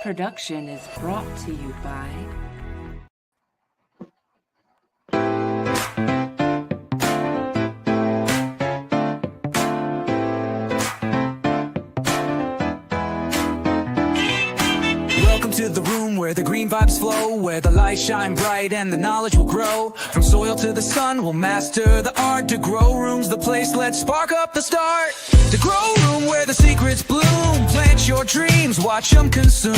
production is brought to you by Welcome to the room where the green vibes flow, where the lights shine bright and the knowledge will grow. From soil to the sun, we'll master the art. To grow rooms, the place, let's spark up the start. To grow room where the secrets bloom. Plant your dreams, watch them consume.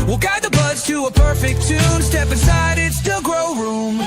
We'll guide the buds to a perfect tune. Step inside, it's the grow room.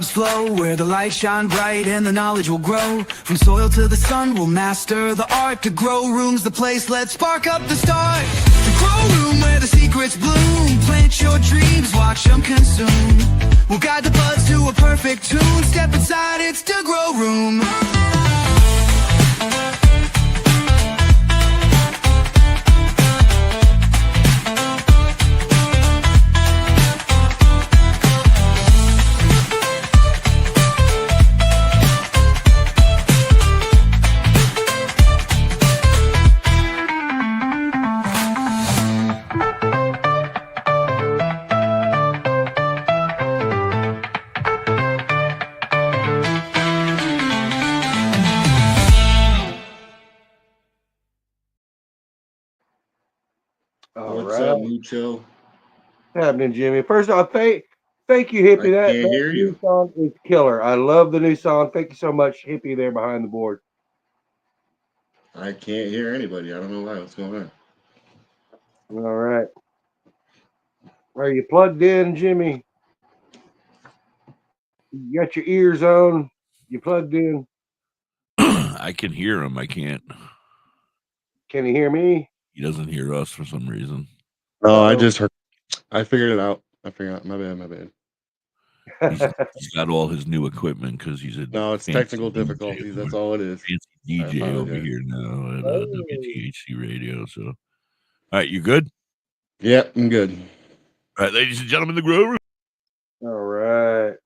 Flow where the lights shine bright and the knowledge will grow. From soil to the sun, we'll master the art. To grow rooms, the place, let's spark up the start. To grow room where the secrets bloom. Plant your dreams, watch them consume. We'll guide the buds to a perfect tune. Step inside, it's the grow room. What's up, Mucho? What's happening, Jimmy? First off, thank you, Hippie. That new song is killer. I love the new song. Thank you so much, Hippie, there behind the board. I can't hear anybody. I don't know why. What's going on? All right. Are you plugged in, Jimmy? You got your ears on? You plugged in? I can hear him. I can't. Can he hear me? He doesn't hear us for some reason. Oh, I just heard. I figured it out. My bad. He's got all his new equipment because he's a no. It's technical difficulties. That's all it is. Fancy DJ over here now at WTHC Radio. So, all right, you good? Yeah, I'm good. All right, ladies and gentlemen, the grow room. All right,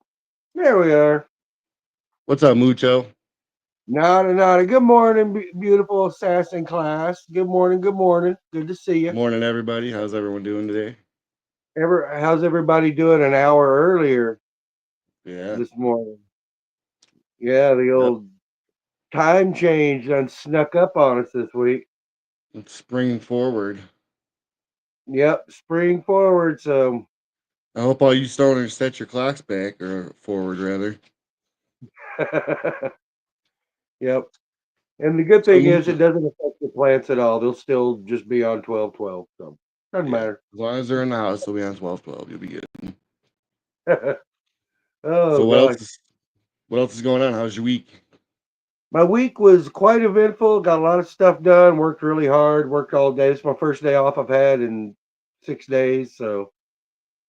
there we are. What's up, Mucho? Nada. Good morning, beautiful assassin class. Good morning. Good to see you. Morning, everybody. How's everyone doing today? How's everybody doing an hour earlier? Yeah. This morning. Yeah, the old time change done snuck up on us this week. It's spring forward. Yep, spring forward. So I hope all you stoners set your clocks back or forward, rather. Yep. And the good thing is it doesn't affect the plants at all. They'll still just be on 12/12. So doesn't matter. As long as they're in the house, they'll be on 12/12. You'll be good. So what else is going on? How's your week? My week was quite eventful. Got a lot of stuff done. Worked really hard. Worked all day. It's my first day off I've had in 6 days. So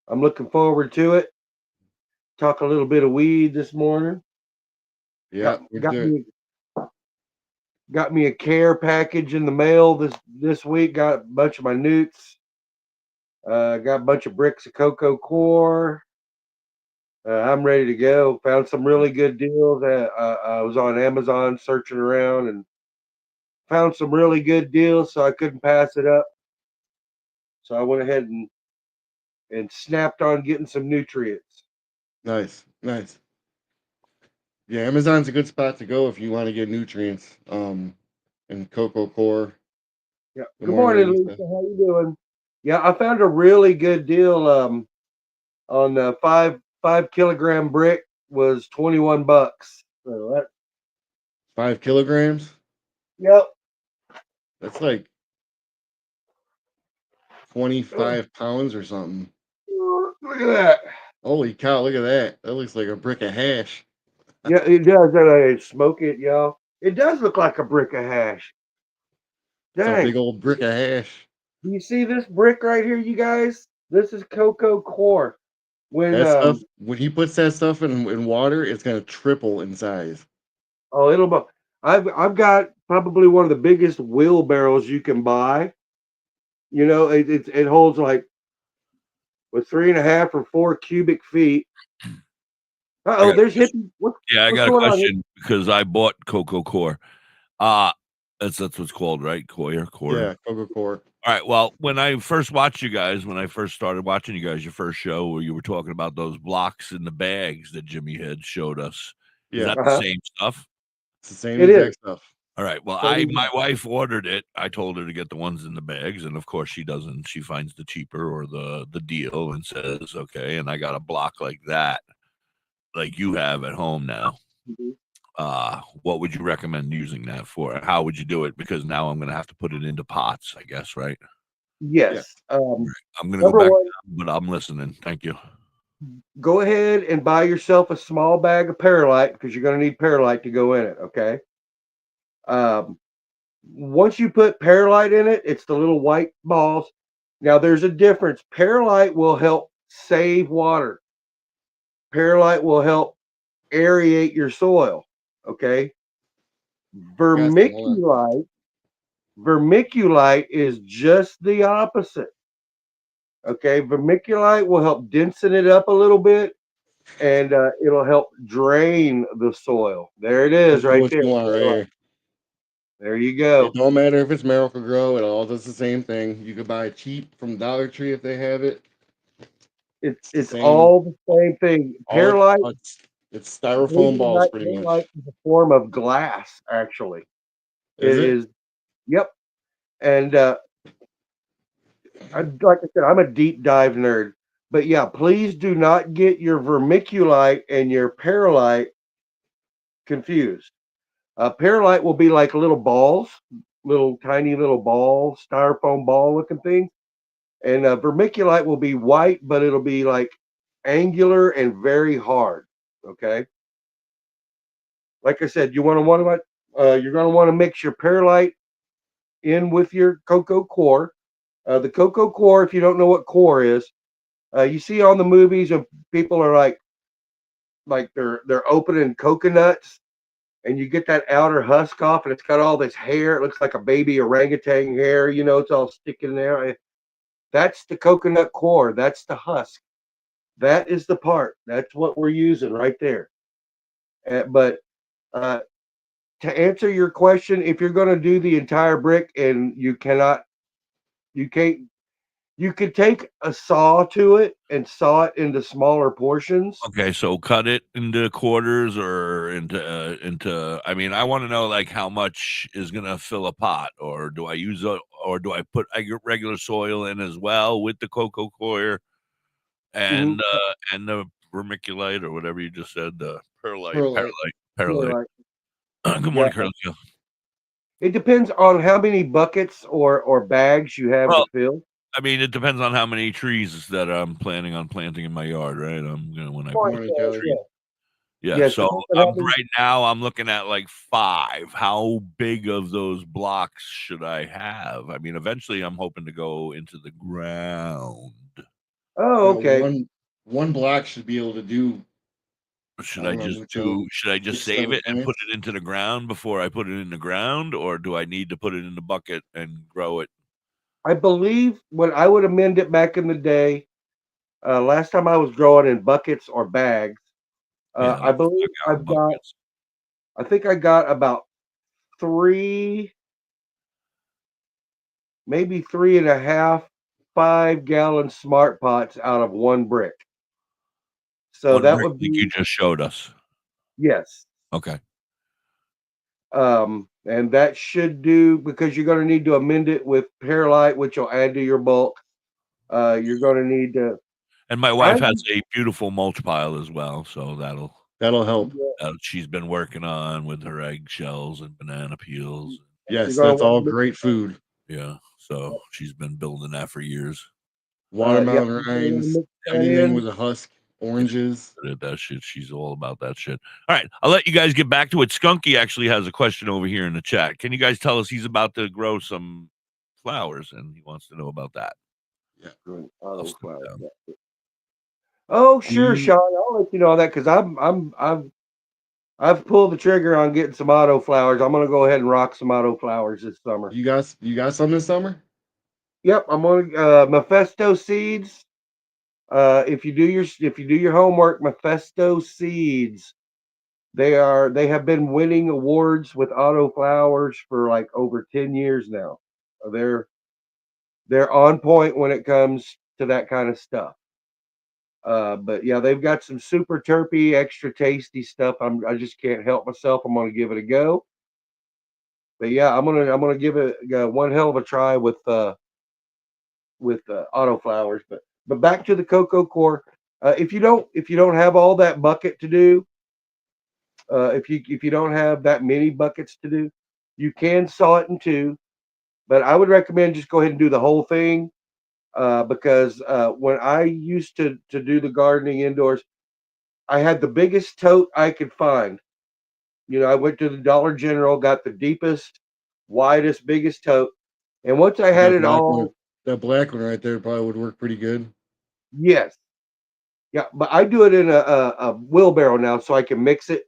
I'm looking forward to it. Talk a little bit of weed this morning. Yeah, got me a care package in the mail this week. Got a bunch of my newts. Got a bunch of bricks of cocoa core. I'm ready to go. Found some really good deals. I was on Amazon searching around and found some really good deals, so I couldn't pass it up. So I went ahead and snapped on getting some nutrients. Nice. Yeah, Amazon's a good spot to go if you want to get nutrients. And cocoa core. Yeah. Good morning, Lisa. How you doing? Yeah, I found a really good deal. On the 5 kilogram brick was $21. So that 5 kilograms. Yep. That's like 25 pounds or something. Look at that. Holy cow! Look at that. That looks like a brick of hash. Yeah, it does. I smoke it, y'all. It does look like a brick of hash. It's a Dang. big old brick of hash. Do you see this brick right here, you guys? This is cocoa core. When That stuff, when he puts that stuff in water, it's gonna triple in size. oh, I've got probably one of the biggest wheelbarrows you can buy. You know, it holds like with 3.5 or 4 cubic feet. I got a There's question. hippie. What's I got a going on? question because I bought Coco Core. That's what it's called, right? Core. Yeah, Coca Core. All right. Well, when I first watched you guys, when I first started watching you guys, your first show where you were talking about those blocks in the bags that Jimmy had showed us, is Yeah, that the same stuff? it's the same It is. exact stuff. All right. Well, Same my wife ordered it. I told her to get the ones in the bags, and of course she doesn't. She finds the cheaper or the deal and says, okay. And I got a block like that, like you have at home now. Mhm. What would you recommend using that for? How would you do it? Because now I'm going to have to put it into pots, I guess, right? Yes. I'm going to go Number back, one, but I'm listening. Thank you. go ahead and buy yourself a small bag of perlite because you're going to need perlite to go in it. Okay. Once you put perlite in it, it's the little white balls. Now there's a difference. Perlite will help save water. Perlite will help aerate your soil. Okay. Got some, hold Vermiculite is just the opposite. Okay. Vermiculite will help densen it up a little bit and it'll help drain the soil. There it on. is This is right what there. you want right here. There you It go. don't matter if it's Miracle-Gro, it all does the same thing. You could buy it cheap from Dollar Tree if they have it. It's the it's same. all the same thing. All Perlite, it's believe styrofoam it or balls not, pretty much. perlite is a form of glass, actually. Is It it? is, yep. And like I said, I'm a deep dive nerd. But yeah, please do not get your vermiculite and your perlite confused. Perlite will be like little balls, little tiny little balls, styrofoam ball looking things. And vermiculite will be white, but it'll be like angular and very hard. Okay. Like I said, you're going to want to mix your perlite in with your cocoa core. The cocoa core, if you don't know what core is, you see on the movies of people are like they're opening coconuts, and you get that outer husk off, and it's got all this hair. It looks like a baby orangutan hair. You know, it's all sticking there. That's the coconut core. That's the husk. That is the part. That's what we're using right there. But uh, to answer your question, if you're going to do the entire brick and you can't, you could take a saw to it and saw it into smaller portions. Okay, so cut it into quarters or into. I mean, I want to know like how much is gonna fill a pot, or do I put regular soil in as well with the cocoa coir Mhm. and the vermiculite or whatever you just said, the Perlite. perlite. Right. Good Yeah. morning, Carlito. It depends on how many buckets or bags you have to Well, fill. I mean, it depends on how many trees that I'm planning on planting in my yard, right? I'm gonna when I Good put morning, Kelly. Yeah. Yeah, Yes. so Depends on how many. right now I'm looking at like 5. How big of those blocks should I have? I mean, eventually I'm hoping to go into the ground. Oh, okay. One block should be able to do. Should I I don't know, just Mucho. save 6-7 it and put plants. it into the ground before I put it in the ground, or do I need to put it in the bucket and grow it? I believe when I would amend it back in the day, last time I was growing in buckets or bags, Yeah, I that's what believe I got in buckets. I think I got about 3, maybe 3.5, 5-gallon smart pots out of one brick. So One that brick would like you be, just showed us. yes. Okay. And that should do because you're going to need to amend it with perlite, which will add to your bulk. You're going to need to. And my I wife has a beautiful mulch pile as well, so That'll help. she's been working on with her eggshells and banana peels. You're Yes, going to that's want all to mix. great food. Yeah, so she's been building that for years. Watermelon rinds, mix that anything in. with a husk, oranges. That shit. She's all about that shit. All right, I'll let you guys get back to it. Skunky actually has a question over here in the chat. Can you guys tell us he's about to grow some flowers and he wants to know about that? Yeah. Auto flowers. Oh, sure, You- Sean. I'll let you know that because I've pulled the trigger on getting some auto flowers. I'm gonna go ahead and rock some auto flowers this summer. You got some this summer? Yep, I'm on Mephisto seeds. If you do your homework, Mephisto seeds. They have been winning awards with auto flowers for like over 10 years now. They're on point when it comes to that kind of stuff. But yeah, they've got some super terpy, extra tasty stuff. I just can't help myself. I'm gonna give it a go. But yeah, I'm gonna give it one hell of a try with auto flowers. But back to the cocoa core. If you don't have all that bucket to do, if you don't have that many buckets to do, you can saw it in two. But I would recommend just go ahead and do the whole thing. Because when I used to do the gardening indoors, I had the biggest tote I could find. I went to the Dollar General, got the deepest, widest, biggest tote, and once I had That it black all, one, that black one right there probably would work pretty good. yes, yeah, but I do it in a wheelbarrow now, so I can mix it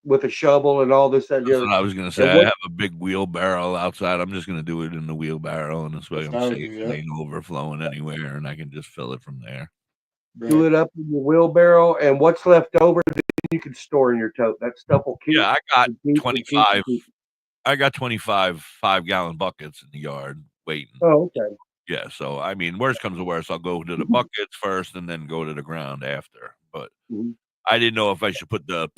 with a shovel and all this and the That's other. what I was gonna say. I have a big wheelbarrow outside. I'm just gonna do it in the wheelbarrow, and this way I'm safe. It ain't overflowing anywhere, and I can just fill it from there. Do it up in your wheelbarrow, and what's left over, then you can store in your tote. That stuff will keep. Yeah, I got keep, 25. keep. I got 25 5-gallon buckets in the yard waiting. Oh, okay. Yeah, so I mean, worst comes to worst, I'll go to the buckets first and then go to the ground after. But I didn't know if I should put the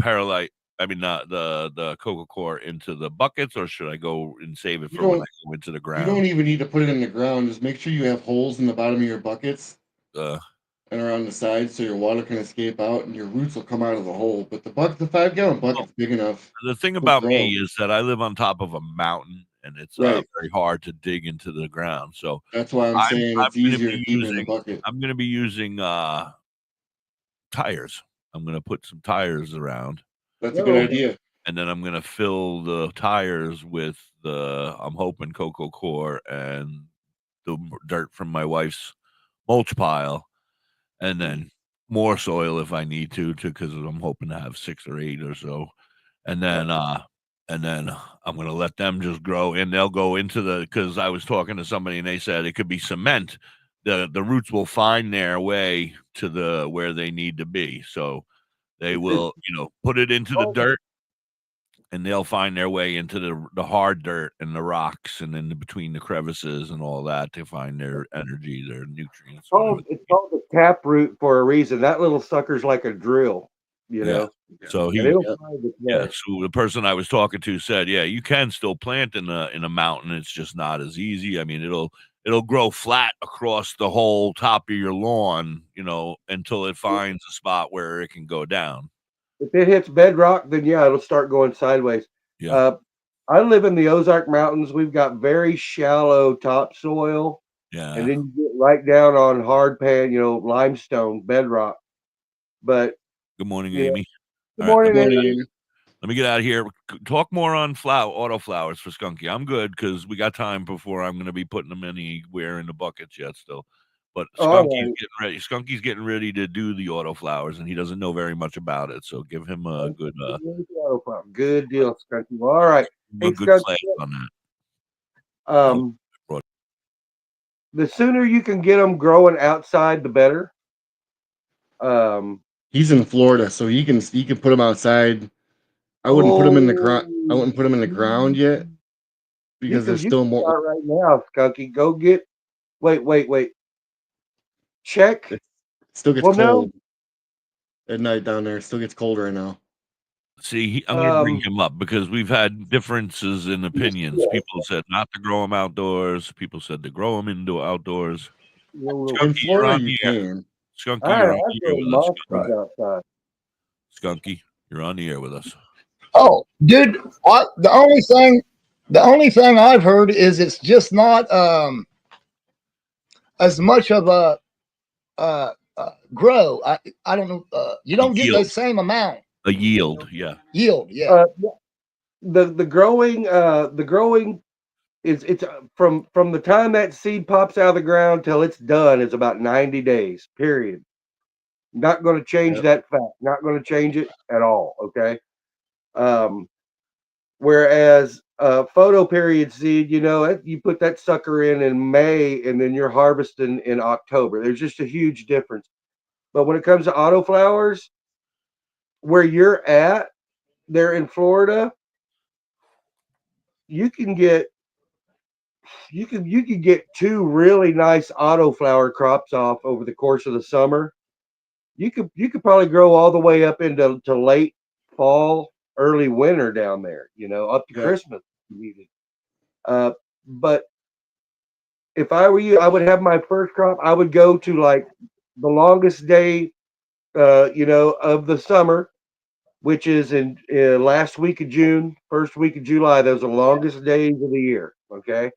the cocoa core into the buckets, or should I go and save it for when I go into the ground? You don't even need to put it in the ground. Just make sure you have holes in the bottom of your buckets and around the sides, so your water can escape out and your roots will come out of the hole. But the 5-gallon bucket's big enough. The thing about me is that I live on top of a mountain, and it's very hard to dig into the ground. So that's why I'm saying it's easier to keep it in the bucket. I'm going to be using tires. I'm going to put some tires around. That's a good idea. And then I'm going to fill the tires with I'm hoping cocoa core and the dirt from my wife's mulch pile, and then more soil if I need to, because I'm hoping to have 6 or 8 or so. And then I'm going to let them just grow, and they'll go into because I was talking to somebody and they said it could be cement. The roots will find their way to where they need to be. So they will, put it into the dirt, and they'll find their way into the hard dirt and the rocks, and then between the crevices and all that to find their energy, their nutrients. It's called the taproot for a reason. That little sucker's like a drill, know. So so the person I was talking to said, yeah, you can still plant in a mountain. It's just not as easy. I mean, it'll grow flat across the whole top of your lawn, until it finds a spot where it can go down. If it hits bedrock, then it'll start going sideways. Yeah. I live in the Ozark Mountains. We've got very shallow topsoil. Yeah. And then you get right down on hard pan, limestone bedrock. But good morning, Amy. Good morning, Amy. Let me get out of here. Talk more on auto flowers for Skunky. I'm good because we got time before I'm going to be putting them anywhere in the buckets yet still. But Skunky's getting ready. Skunky's getting ready to do the auto flowers, and he doesn't know very much about it. So give him a good good deal, Skunky. Well, all right. A good class on that. The sooner you can get them growing outside, the better. He's in Florida, so he can put them outside. I wouldn't put them in the ground. I wouldn't put them in the ground yet because there's still more. Right now, Skunky, go get. Wait. Check. It still gets cold at night down there. It still gets colder right now. See, I'm going to bring him up because we've had differences in opinions. People said not to grow them outdoors. People said to grow them outdoors. Skunky, you're on the air. Skunky, you're on the air with us. Skunky, you're on the air with us. Oh, dude, the only thing I've heard is it's just not as much of a grow? I don't know. You don't get the Yield. same amount. A yield, yeah. Yield, yeah. The growing is it's from the time that seed pops out of the ground till it's done is about 90 days. Period. Not going to change that fact. Not going to change it at all. Okay. Whereas photo period seed, you know, you put that sucker in May and then you're harvesting in October. There's just a huge difference. But when it comes to autoflowers, where you're at, there in Florida, you can get 2 really nice autoflower crops off over the course of the summer. You could probably grow all the way up into late fall, early winter down there, you know, up to Christmas. But if I were you, I would have my first crop. I would go to like the longest day, you know, of the summer, which is in last week of June, first week of July. Those are the longest days of the year. Okay.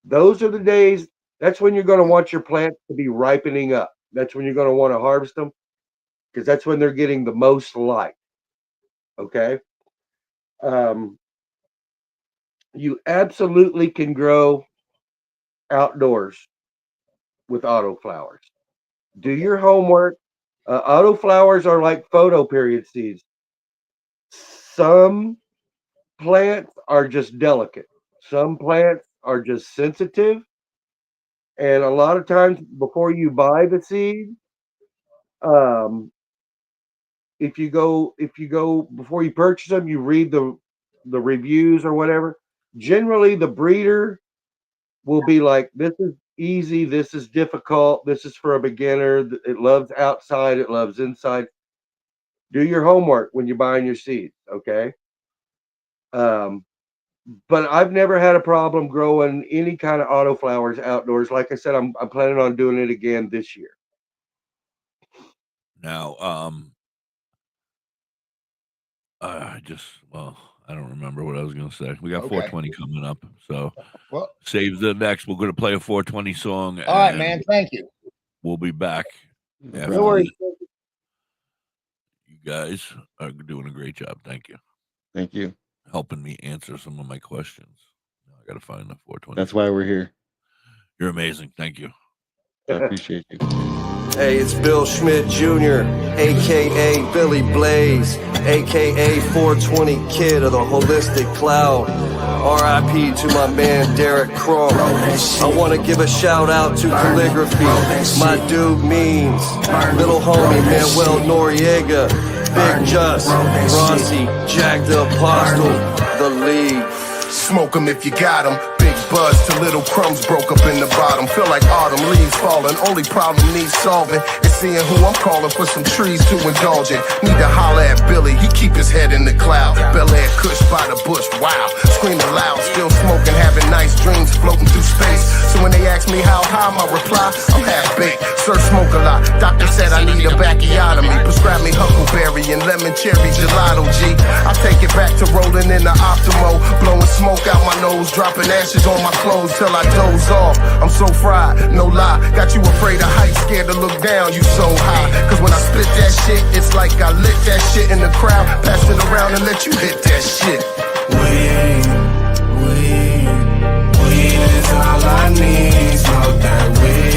Those are the days. That's when you're going to want your plants to be ripening up. That's when you're going to want to harvest them because that's when they're getting the most light. Okay. You absolutely can grow outdoors with autoflowers. Do your homework. Autoflowers are like photo period seeds. Some plants are just delicate. Some plants are just sensitive. And a lot of times before you buy the seed, if you go before you purchase them, you read the reviews or whatever. Generally, the breeder will be like, this is easy, this is difficult, this is for a beginner, it loves outside, it loves inside. Do your homework when you're buying your seeds, okay? But I've never had a problem growing any kind of autoflowers outdoors. Like I said, I'm planning on doing it again this year. Now, I don't remember what I was going to say. We got 420 coming up, so save the next. We're going to play a 420 song. All right, man. Thank you. We'll be back. No worries. You guys are doing a great job. Thank you. Thank you. Helping me answer some of my questions. I got to find the 420. That's why we're here. You're amazing. Thank you. I appreciate you. Hey, it's Bill Schmidt Jr., a.k.a. Billy Blaze, a.k.a. 420 Kid of the Holistic Cloud. R.I.P. to my man Derek Crum. I want to give a shout out to Calligraphy, my dude Means, little homie Manuel Noriega, Big Just, Rossi, Jack the Apostle, The League. Smoke 'em if you got 'em. Big buzz to little crumbs broke up in the bottom. Feel like autumn leaves falling. Only problem needs solving is seeing who I'm calling for some trees to indulge in. Need to holler at Billy, he keep his head in the cloud. Bel Air Kush by the bush, wow. Screaming loud, still smoking, having nice dreams floating through space. So when they ask me how high, my reply, I'm half baked. Sir, smoke a lot. Doctor said I need a bacchiotomy. Prescribe me huckleberry and lemon cherry gelato, G. I take it back to rolling in the Optimo, blowing smoke out my nose, dropping ashes on my clothes till I doze off. I'm so fried, no lie. Got you afraid of heights, scared to look down, you so high. Cause when I spit that shit, it's like I lit that shit in the crowd. Pass it around and let you hit that shit. Weed is all I need. Smoke that weed.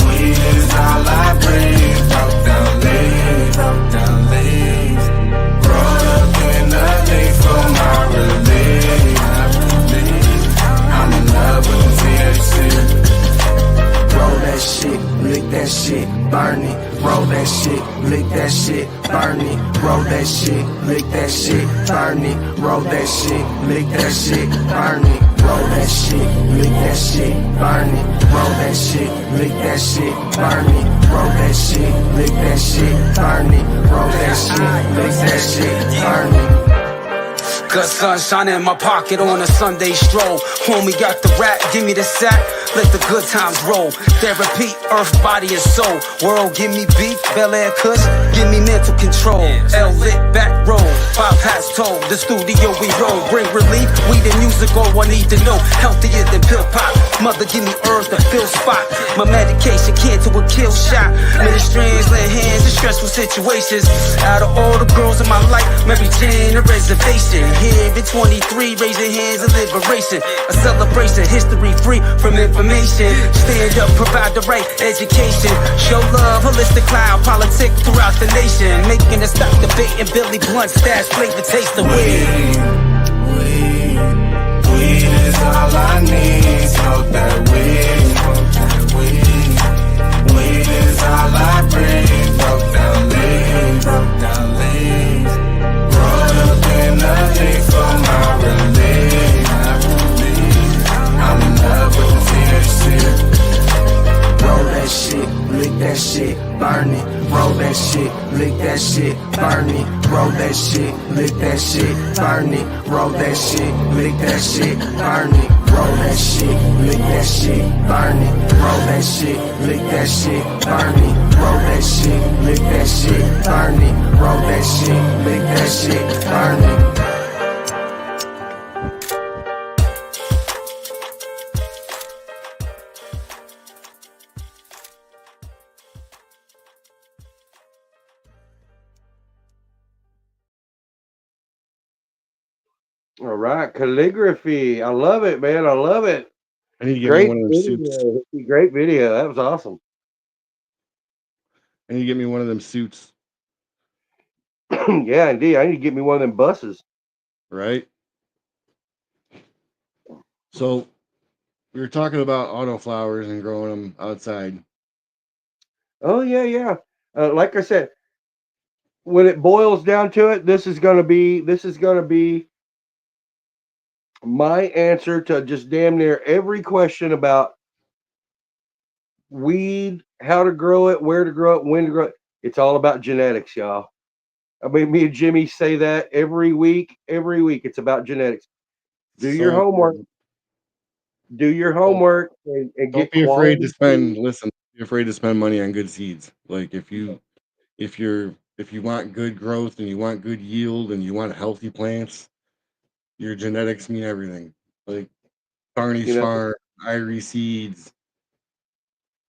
Weed is all I breathe. Broke down leaves. Roll up in the leaf for my relief. I'm in love with the THC. Roll that shit, lick that shit, burn it. Roll that shit, lick that shit, burn it. Roll that shit, lick that shit, burn it. Roll that shit, lick that shit, burn it. Roll that shit, lick that shit, burn it. Roll that shit, lick that shit, burn it. Roll that shit, lick that shit, burn it. Roll that shit, lick that shit, burn it. Good sunshine in my pocket on a Sunday stroll. Homie got the rap, give me the sack, let the good times roll. Therapy, earth, body, and soul. World, give me beef, Bel Air Kush, give me mental control. L-lit, back roll, 5 hats told. The studio we roll, bring relief, weed and music, all I need to know. Healthier than pill pop, Mother give me earth to fill spot. My medication can to a kill shot. Many strands lay hands in stressful situations. Out of all the girls in my life, Mary Jane a reservation. Here in 23, raising hands of liberation. A celebration, history free from information. Stand up, provide the right education. Show love, holistic cloud, politics throughout the nation. Making us stop debating Billy Blunt stash, flavor, taste the weed. Weed is all I need. Smoke that weed. Weed is all I breathe. Broke down leaves. Rolled up in a leaf for my relief. I'm in love with the THC. Roll that shit, lick that shit, burn it. Roll that shit, lick that shit, burn it. Roll that shit, lick that shit, burn it. Roll that shit, lick that shit, burn it. Roll that shit, lick that shit, burn it. Roll that shit, lick that shit, burn it. Roll that shit, lick that shit, burn it. Roll that shit, lick that shit, burn it. All right, calligraphy. I love it, man. I love it. I need to get Great me one of them suits. video. Great video. That was awesome. I need to get me one of them suits. Yeah, indeed. I need to get me one of them buses. Right. So we were talking about autoflowers and growing them outside. Oh yeah, yeah. Like I said, when it boils down to it, this is gonna be my answer to just damn near every question about weed, how to grow it, where to grow it, when to grow it. It's all about genetics, y'all. I mean, me and Jimmy say that every week. Every week, it's about genetics. Do your homework. Do your homework and Don't get be afraid to spend. seeds. Listen, don't be afraid to spend money on good seeds. Like if you want good growth and you want good yield and you want healthy plants, your genetics mean everything. Like Barney's Farm, Irie Seeds.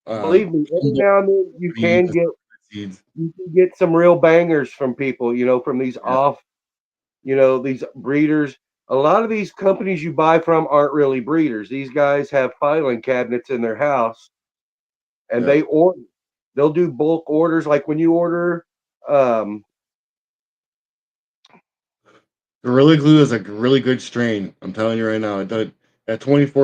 Believe me, every now and then you can get some real bangers from people, from these these breeders. A lot of these companies you buy from aren't really breeders. These guys have filing cabinets in their house and they'll do bulk orders. Like when you order, Gorilla Glue is a really good strain. I'm telling you right now, that 24%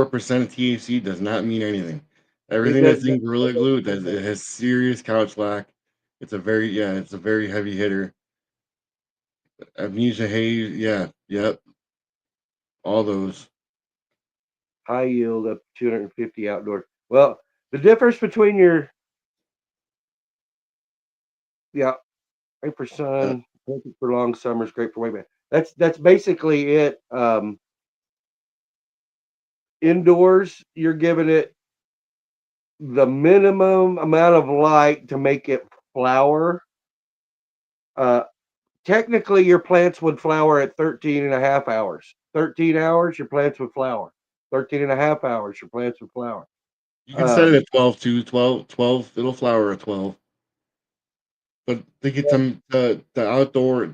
of THC does not mean anything. Everything that's in Gorilla Glue, it has serious couch lack. It's a very heavy hitter. Amnesia Haze, yep. All those. high yield up 250 outdoor. Well, the difference between your great for sun, perfect for long summers, great for weight. That's basically it. Indoors, you're giving it the minimum amount of light to make it flower. Technically, your plants would flower at 13 and a half hours. 13 hours, your plants would flower. 13 and a half hours, your plants would flower. You can set it at 12 too. 12, it'll flower at 12. But they get the outdoor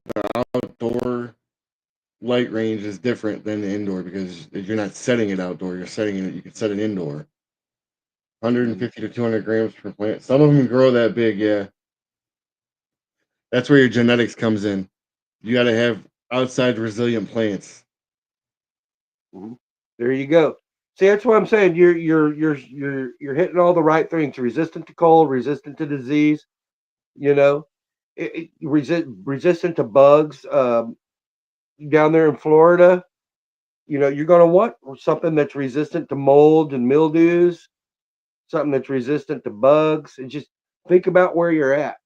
light range is different than the indoor because you're not setting it outdoor, you're setting it. You can set it indoor. 150 to 200 grams per plant. Some of them grow that big, yeah. That's where your genetics comes in. You got to have outside resilient plants. There you go. See, that's what I'm saying. You're hitting all the right things. Resistant to cold, resistant to disease. Resistant to bugs. Down there in Florida, you're going to want something that's resistant to mold and mildews, something that's resistant to bugs, and just think about where you're at.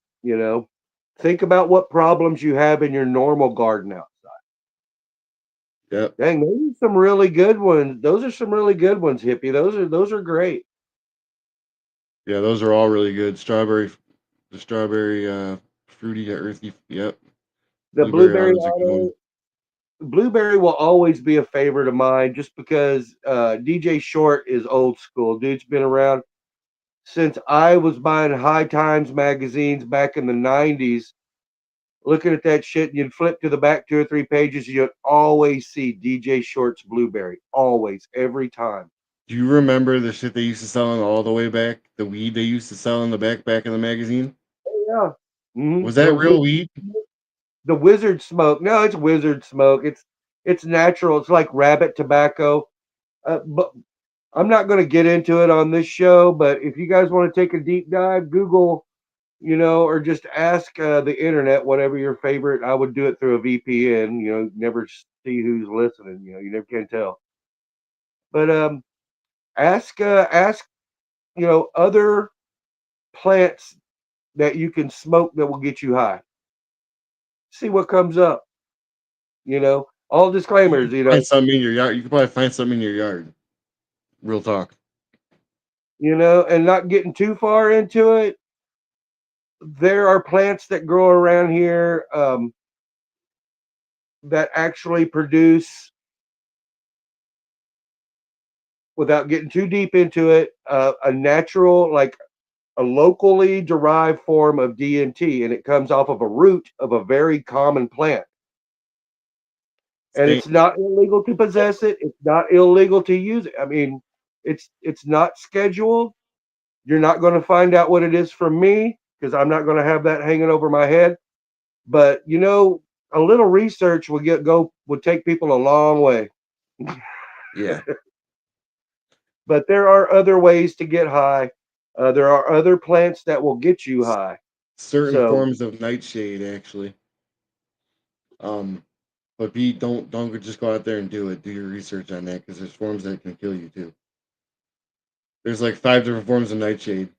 Think about what problems you have in your normal garden outside. Yep. Dang, those are some really good ones. Those are some really good ones, Hippie. Those are great. Yeah, those are all really good. The strawberry, fruity, earthy. Yep. The blueberry auto. blueberry will always be a favorite of mine, just because DJ Short is old school. Dude's been around since I was buying High Times magazines back in the 90s. Looking at that shit, and you'd flip to the back 2 or 3 pages, you'd always see DJ Short's blueberry. Always, every time. Do you remember the shit they used to sell in all the way back? The weed they used to sell in the back of the magazine? Oh, yeah. Was that real weed? The wizard smoke. No, it's wizard smoke. It's natural. It's like rabbit tobacco. But I'm not going to get into it on this show. But if you guys want to take a deep dive, Google, or just ask the internet, whatever your favorite. I would do it through a VPN. Never see who's listening. You never can tell. But ask other plants that you can smoke that will get you high. See what comes up. All disclaimers. Find something in your yard. You can probably find something in your yard. Real talk. And not getting too far into it. There are plants that grow around here that actually produce, without getting too deep into it, a natural, like a locally derived form of DMT, and it comes off of a root of a very common plant. And it's not illegal to possess it. It's not illegal to use it. I mean, it's not scheduled. You're not going to find out what it is from me, because I'm not going to have that hanging over my head. But a little research would take people a long way. Yeah. But there are other ways to get high. There are other plants that will get you high. Certain forms of nightshade, actually. But don't just go out there and do it. Do your research on that, because there's forms that can kill you too. There's like 5 different forms of nightshade.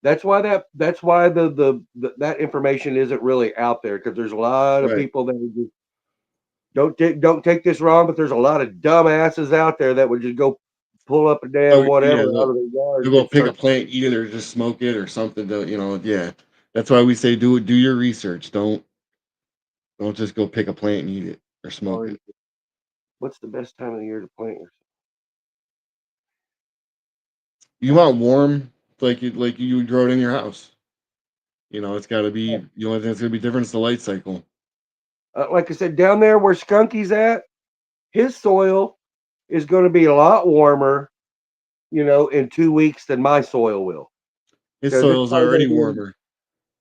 That's why that information isn't really out there, because there's a lot of people that would just don't take this wrong, but there's a lot of dumbasses out there that would just go pull up a damn whatever out of their yard. They'll go pick a plant, eat it, or just smoke it or something. Yeah. That's why we say do your research. Don't just go pick a plant and eat it or smoke it. What's the best time of the year to plant yourself? You want warm, like you would grow it in your house. It's got to be. The only thing that's going to be different is the light cycle. Like I said, down there where Skunky's at, his soil is going to be a lot warmer, in 2 weeks than my soil will. His soil's already warmer.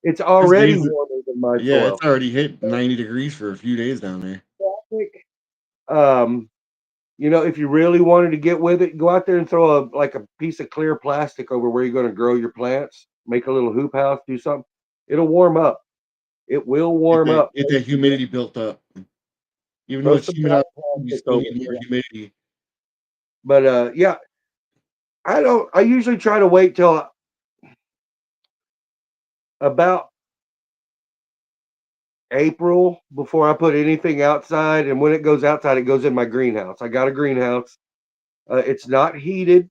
It's already warmer than my soil. Yeah, it's already hit 90 degrees for a few days down there. If you really wanted to get with it, go out there and throw a piece of clear plastic over where you're going to grow your plants. Make a little hoop house, do something. It'll warm up. It will warm up. Get that humidity built up. Even though it's humid out, you still need more humidity. But yeah, I usually try to wait till about April before I put anything outside. And when it goes outside, it goes in my greenhouse. I got a greenhouse. It's not heated.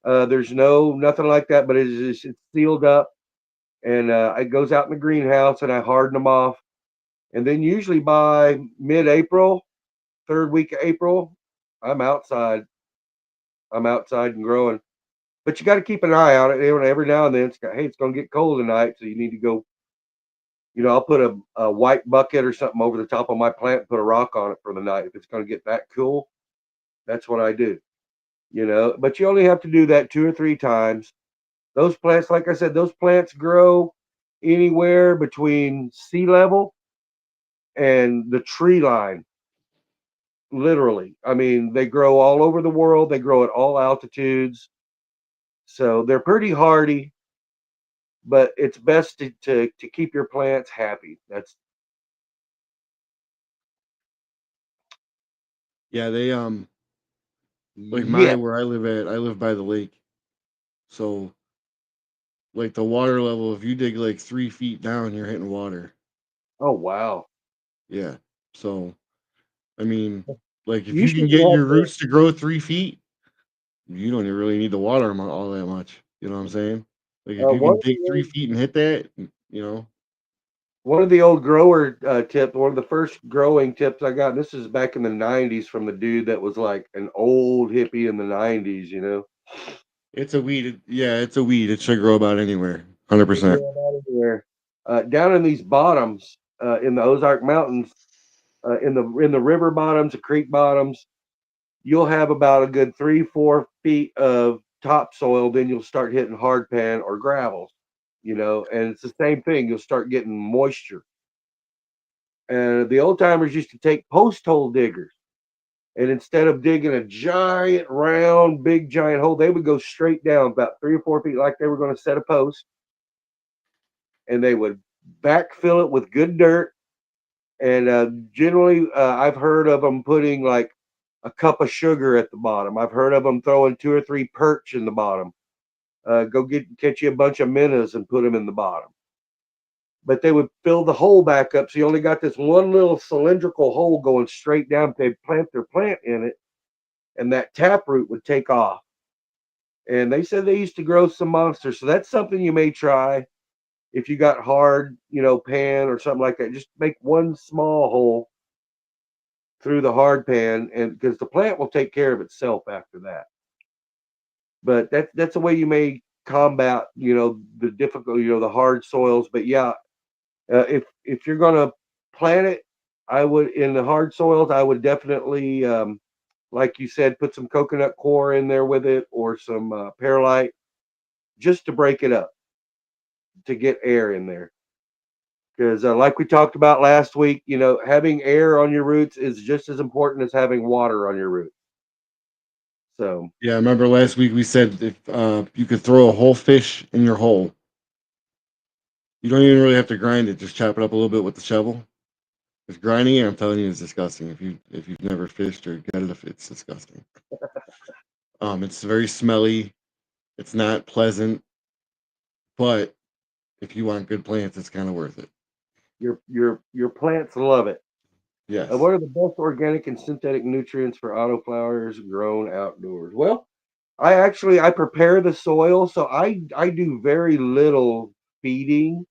There's nothing like that, but it's sealed up. And it goes out in the greenhouse, and I harden them off. And then usually by mid-April, 3rd week of April, I'm outside. I'm outside and growing. But you got to keep an eye on it. Every now and then, it's going to get cold tonight, so you need to go. I'll put a white bucket or something over the top of my plant and put a rock on it for the night. If it's going to get that cool, that's what I do. But you only have to do that 2 or 3 times. Those plants, like I said, those plants grow anywhere between sea level and the tree line. Literally. I mean, they grow all over the world. They grow at all altitudes. So they're pretty hardy, but it's best to keep your plants happy. Yeah, they where I live at, I live by the lake. So like the water level, if you dig like 3 feet down, you're hitting water. Oh wow. Yeah. So I mean, like if you can get your roots to grow 3 feet, you don't really need the water all that much. You know what I'm saying? Like if you can dig 3 feet and hit that, One of the old grower tips, one of the first growing tips I got, and this is back in the 90s from the dude that was like an old hippie in the 90s, you know. It's a weed. Yeah, it's a weed. It should grow about anywhere. 100%. Anywhere. Down in these bottoms, in the Ozark Mountains, in the river bottoms, the creek bottoms, you'll have about a good 3-4 feet of topsoil. Then you'll start hitting hard pan or gravels, you know, and it's the same thing. You'll start getting moisture. And the old timers used to take post hole diggers, and instead of digging a giant round, big giant hole, they would go straight down about 3 or 4 feet, like they were going to set a post, and they would backfill it with good dirt. And generally, I've heard of them putting like a cup of sugar at the bottom. I've heard of them throwing 2 or 3 perch in the bottom. Go catch you a bunch of minnows and put them in the bottom. But they would fill the hole back up, so you only got this one little cylindrical hole going straight down. They plant their plant in it, and that taproot would take off. And they said they used to grow some monsters, so that's something you may try if you got hard, you know, pan or something like that. Just make one small hole through the hard pan, and because the plant will take care of itself after that. But that's a way you may combat, you know, the difficult, you know, the hard soils. But yeah, if you're gonna plant it, I would in the hard soils. I would definitely, like you said, put some coconut coir in there with it, or some perlite, just to break it up, to get air in there. Because like we talked about last week, you know, having air on your roots is just as important as having water on your roots. So Yeah, I remember last week we said if you could throw a whole fish in your hole, you don't even really have to grind it. Just chop it up a little bit with the shovel. Because grinding it, I'm telling you, is disgusting. If you've never fished or gutted a fish, it's disgusting. It's very smelly. It's not pleasant, but if you want good plants, it's kind of worth it. your plants love it. Yes. What are the best organic and synthetic nutrients for autoflowers grown outdoors? Well, I prepare the soil, so I do very little feeding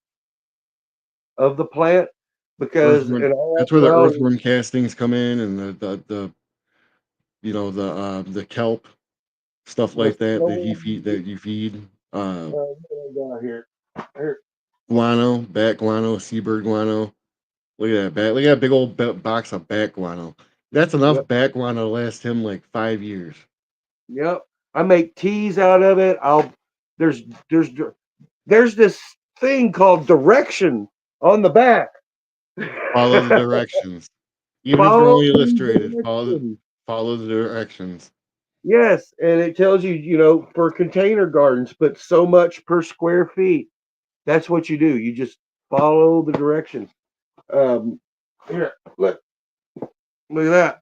of the plant because Earthworm. in all That's where the actuality, earthworm castings come in, and the the kelp stuff the like that soil, that you feed. what do I got here? Here, Guano, bat guano, seabird guano. Look at that bat. Look at that big old box of bat guano. That's enough Yep, bat guano to last him like 5 years. yep. I make teas out of it. There's there's there's this thing called direction on the back. Follow the directions. Even if they're Follow only these illustrated, directions. follow the directions. Yes, and it tells you, you know, for container gardens, put so much per square feet. That's what you do. You just follow the directions. Um, here, look at that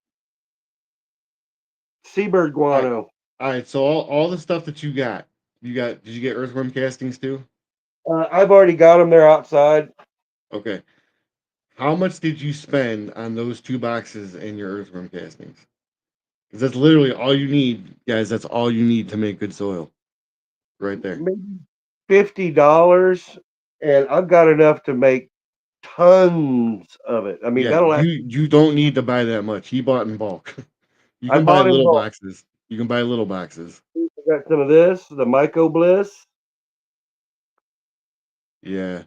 seabird All right, guano. all right. So all the stuff that you got. Did you get earthworm castings too? I've already got them there outside. Okay. How much did you spend on those 2 boxes and your earthworm castings? Because that's literally all you need, guys. That's all you need to make good soil, right there. Maybe $50, and I've got enough to make tons of it. I mean, Yeah, that'll you don't need to buy that much. He bought in bulk. You I can buy bought in little bulk. boxes. You can buy little boxes. I got some of this, the Myco Bliss. Yeah.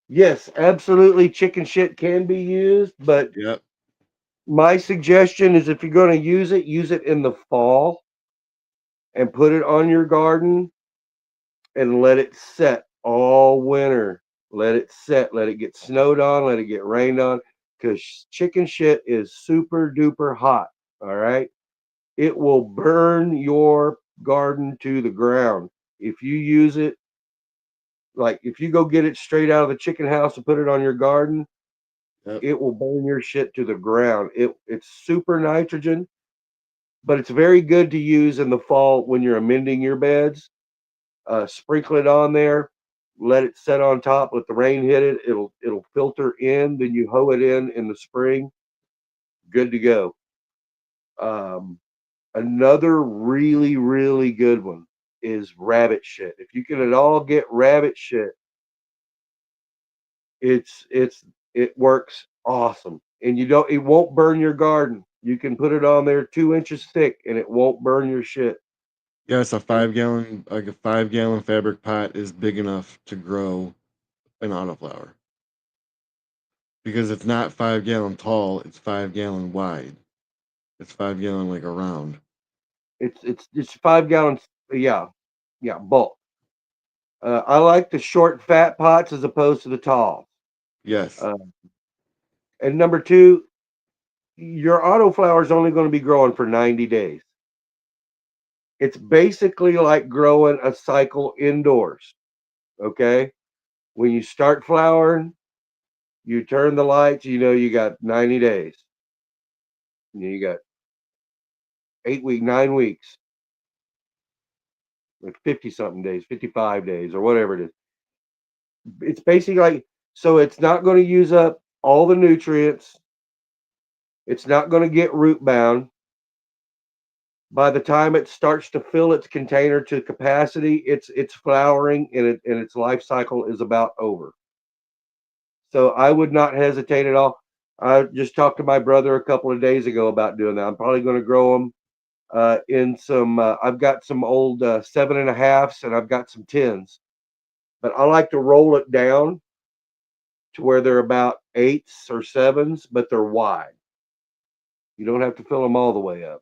Yes, absolutely. Chicken shit can be used, but Yep. my suggestion is if you're going to use it in the fall and put it on your garden and let it set all winter. Let it set, let it get snowed on, let it get rained on, because chicken shit is super duper hot. All right. It will burn your garden to the ground. If you use it, like if you go get it straight out of the chicken house and put it on your garden, Yep. it will burn your shit to the ground. It's super nitrogen, but it's very good to use in the fall when you're amending your beds. Sprinkle it on there, let it set on top, let the rain hit it. It'll filter in. Then you hoe it in the spring. Good to go. Um, Another really really good one is rabbit shit. If you can at all get rabbit shit it works awesome, and it won't burn your garden. You can put it on there 2 inches thick, and it won't burn your shit. Yes, a 5 gallon, like a 5 gallon fabric pot is big enough to grow an autoflower because it's not 5 gallon tall; it's 5 gallon wide. It's 5 gallon like around. It's 5 gallons. Yeah, yeah, bulk. I like the short, fat pots as opposed to the tall. Yes, And number two, your autoflower is only going to be growing for 90 days. It's basically like growing a cycle indoors. Okay. When you start flowering, you turn the lights, you got 90 days. You got 8 weeks, 9 weeks, like 50 something days, 55 days, or whatever it is. It's basically like, so it's not going to use up all the nutrients. It's not going to get root bound. By the time it starts to fill its container to capacity, it's flowering, and its life cycle is about over. So I would not hesitate at all. I just talked to my brother a couple of days ago about doing that. I'm probably going to grow them in some. I've got some old 7.5s, and I've got some 10s, but I like to roll it down to where they're about 8s or 7s, but they're wide. You don't have to fill them all the way up.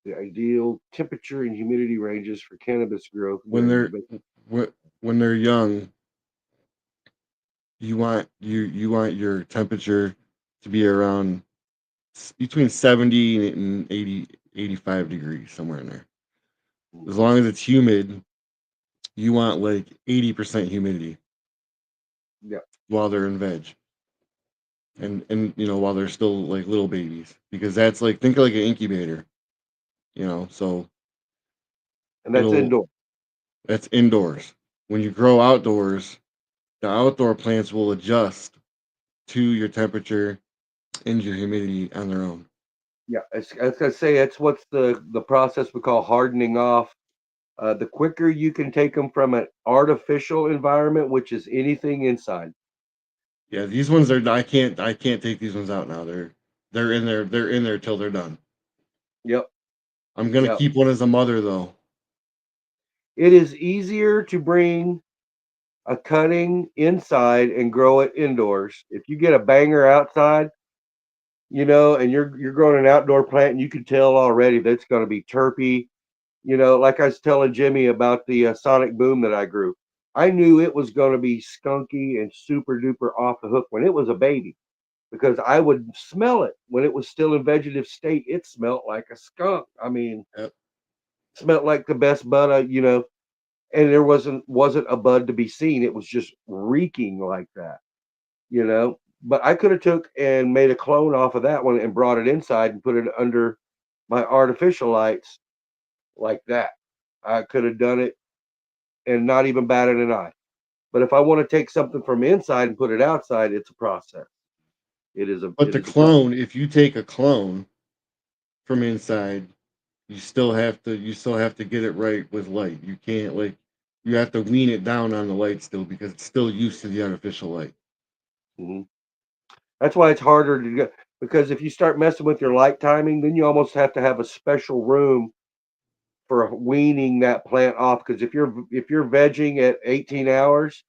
The ideal temperature and humidity ranges for cannabis growth when they're young, you want your temperature to be around between 70 and 80, 85 degrees, somewhere in there. As long as it's humid, you want like 80% humidity Yeah. while they're in veg. And while they're still like little babies, because that's like, think of like an incubator, so And that's it'll indoor. that's indoors. When you grow outdoors, the outdoor plants will adjust to your temperature and your humidity on their own. Yeah, I was gonna say that's what's the process we call hardening off. The quicker you can take them from an artificial environment, which is anything inside. Yeah, these ones are, I can't take these ones out now. They're in there till they're done. Yep, I'm gonna yep. keep one as a mother though. It is easier to bring a cutting inside and grow it indoors. If you get a banger outside, and you're growing an outdoor plant, and you can tell already that's going to be terpy. Like I was telling Jimmy about the sonic boom that I grew. I knew it was going to be skunky and super duper off the hook when it was a baby, because I would smell it when it was still in vegetative state. It smelled like a skunk. I mean, Yep. smelled like the best bud, and there wasn't a bud to be seen. It was just reeking like that. But I could have took and made a clone off of that one and brought it inside and put it under my artificial lights like that. I could have done it and not even batted an eye. But if I want to take something from inside and put it outside, it's a process. But It the is a process. clone, if you take a clone from inside, you still have to get it right with light. You can't, like, you have to wean it down on the light still, because it's still used to the artificial light. Mhm. That's why it's harder to go, because if you start messing with your light timing, then you almost have to have a special room for weaning that plant off. Because if you're vegging at 18 hours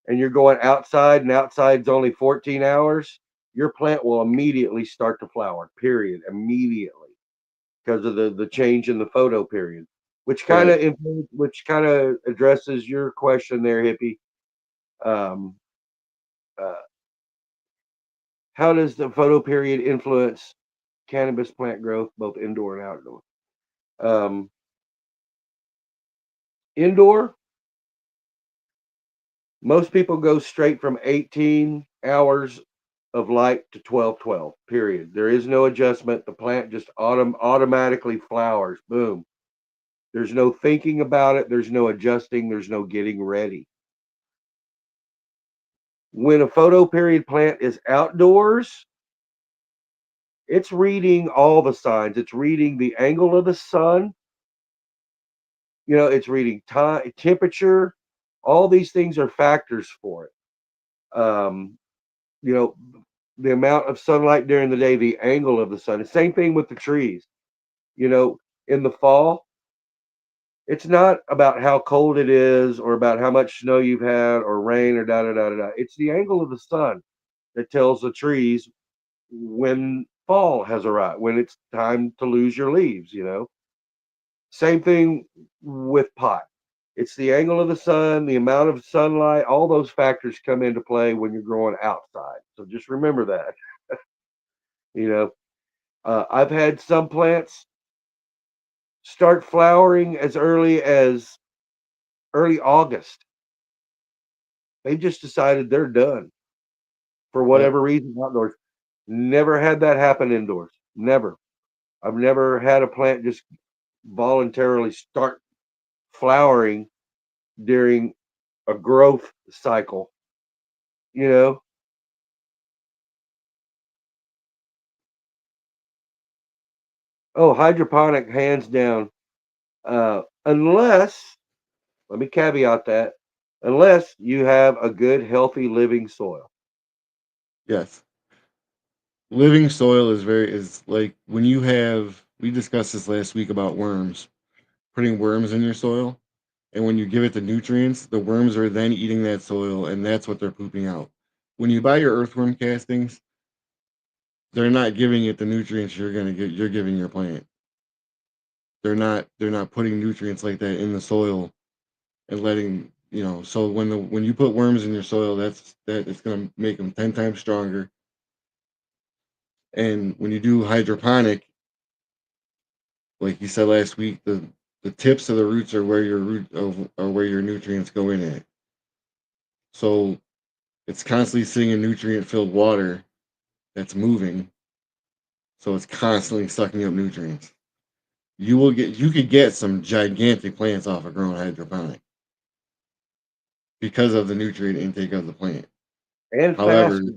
and you're going outside, and outside's only 14 hours, your plant will immediately start to flower. Period. Immediately, because of the change in the photo period, Right. which kind of addresses your question there, hippie. Um, uh, how does the photo period influence cannabis plant growth, both indoor and outdoor? Um, Indoor, most people go straight from 18 hours of light to 12-12. Period. There is no adjustment. The plant just automatically flowers. Boom. There's no thinking about it. There's no adjusting. There's no getting ready. When a photo period plant is outdoors, it's reading all the signs. It's reading the angle of the sun. You know, it's reading time, temperature. All these things are factors for it. You know, the amount of sunlight during the day, the angle of the sun. The same thing with the trees. You know, in the fall, it's not about how cold it is or about how much snow you've had or rain or da da da da da. It's the angle of the sun that tells the trees when fall has arrived, when it's time to lose your leaves, you know. Same thing with pot. It's the angle of the sun, the amount of sunlight, all those factors come into play when you're growing outside. So just remember that. You know, I've had some plants start flowering as early August. They've just decided they're done for Yeah. whatever reason outdoors. Never had that happen indoors. Never. I've never had a plant just voluntarily start flowering during a growth cycle, you know. Oh, hydroponic, hands down. Unless, let me caveat that, unless you have a good, healthy living soil. Yes. Living soil is like when you have, we discussed this last week about worms, putting worms in your soil. And when you give it the nutrients, the worms are then eating that soil, and that's what they're pooping out. When you buy your earthworm castings, they're not giving it the nutrients you're giving your plant. They're not putting nutrients like that in the soil and letting, you know, so when you put worms in your soil, that it's going to make them 10 times stronger. And when you do hydroponic, like you said last week, the tips of the roots are where are where your nutrients go in at. So it's constantly sitting in nutrient filled water that's moving. So it's constantly sucking up nutrients. You could get some gigantic plants off of growing hydroponic because of the nutrient intake of the plant. And However, faster.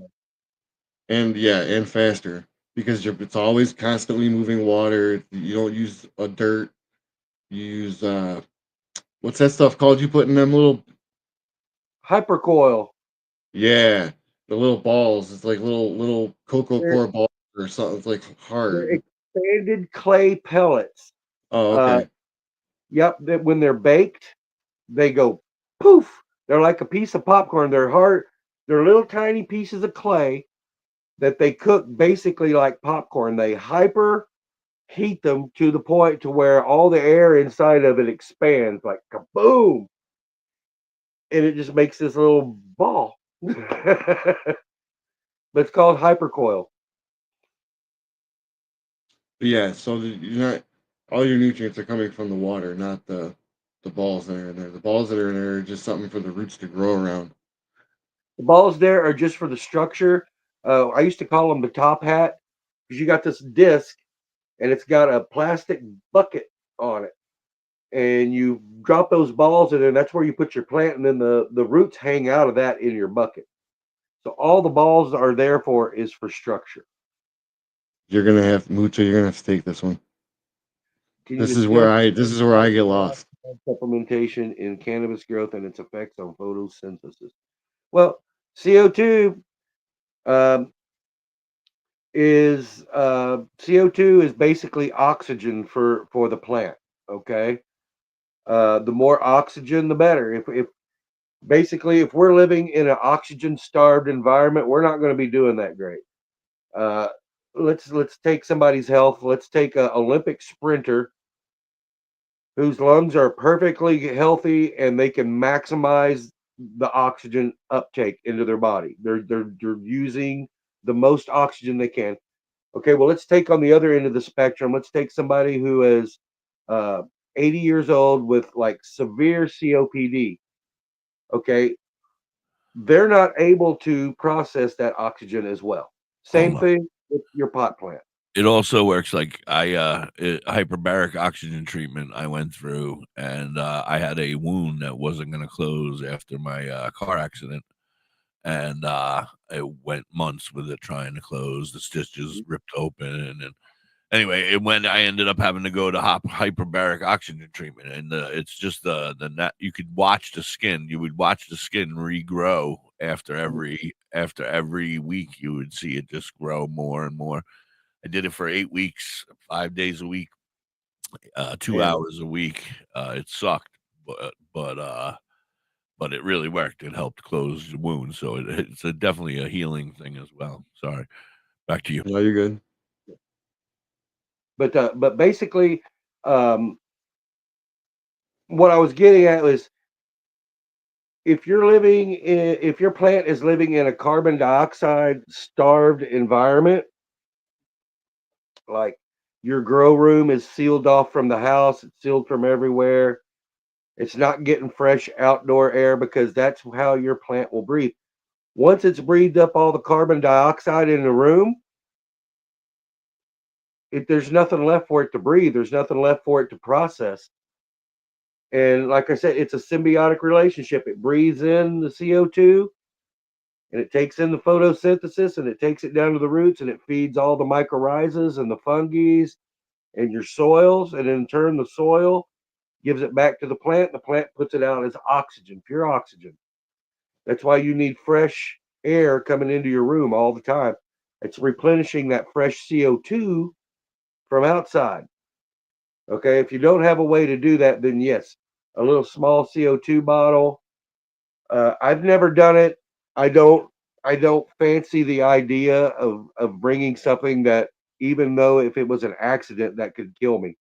and faster because it's always constantly moving water. You don't use a dirt. You use what's that stuff called? You put in them little, Hypercoil. yeah, the little balls. It's like little cocoa They're, core balls or something. It's like they're hard. expanded clay pellets. Oh, Uh, okay. yep, that when they're baked, they go poof. They're like a piece of popcorn. They're hard. They're little tiny pieces of clay that they cook basically like popcorn. They hyper heat them to the point to where all the air inside of it expands like kaboom, and it just makes this little ball. But it's called hypercoil. But yeah, so you're not all your nutrients are coming from the water, not the balls that are in there. The balls that are in there are just something for the roots to grow around. The balls there are just for the structure. I used to call them the top hat because you got this disc and it's got a plastic bucket on it. And you drop those balls in there, and that's where you put your plant, and then the roots hang out of that in your bucket. So all the balls are there for is for structure. You're gonna have Mucho. You're gonna have to take this one. Can you This is discuss where I get lost. supplementation in cannabis growth and its effects on photosynthesis? Well, CO2 um, CO2 is basically oxygen for the plant. Okay, the more oxygen, the better. If basically if we're living in an oxygen starved environment, we're not going to be doing that great. Uh, let's take somebody's health. Let's take an Olympic sprinter whose lungs are perfectly healthy and they can maximize the oxygen uptake into their body. They're using the most oxygen they can. Okay, well, let's take on the other end of the spectrum. Let's take somebody who is uh, 80 years old with like severe COPD. Okay, they're not able to process that oxygen as well. Oh Same no. thing with your pot plant. It also works like hyperbaric oxygen treatment I went through, and I had a wound that wasn't going to close after my car accident, and it went months with it trying to close. The stitches ripped open, and anyway, when I ended up having to go to hyperbaric oxygen treatment, and it's just the net. You could watch the skin. You would watch the skin regrow after every week. You would see it just grow more and more. I did it for 8 weeks, 5 days a week, 2 Damn. hours a week. It sucked, but it really worked. It helped close the wound, so it's definitely a healing thing as well. Sorry, back to you. No, you're good. But basically, what I was getting at was if your plant is living in a carbon dioxide starved environment, like your grow room is sealed off from the house, it's sealed from everywhere. It's not getting fresh outdoor air because that's how your plant will breathe. Once it's breathed up all the carbon dioxide in the room, there's nothing left for it to breathe. There's nothing left for it to process. And like I said, it's a symbiotic relationship. It breathes in the CO2 and it takes in the photosynthesis and it takes it down to the roots and it feeds all the mycorrhizas and the fungi and your soils. And in turn, the soil gives it back to the plant. The plant puts it out as oxygen, pure oxygen. That's why you need fresh air coming into your room all the time. It's replenishing that fresh CO2 from outside. Okay, if you don't have a way to do that, then yes, a little small CO2 bottle. I've never done it. I don't. I don't fancy the idea of bringing something that, even though if it was an accident, that could kill me.